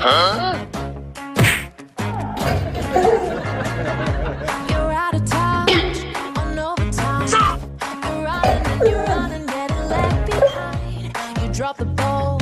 You're out of touch on overtime. You're running and you're running, getting left behind. You drop the ball.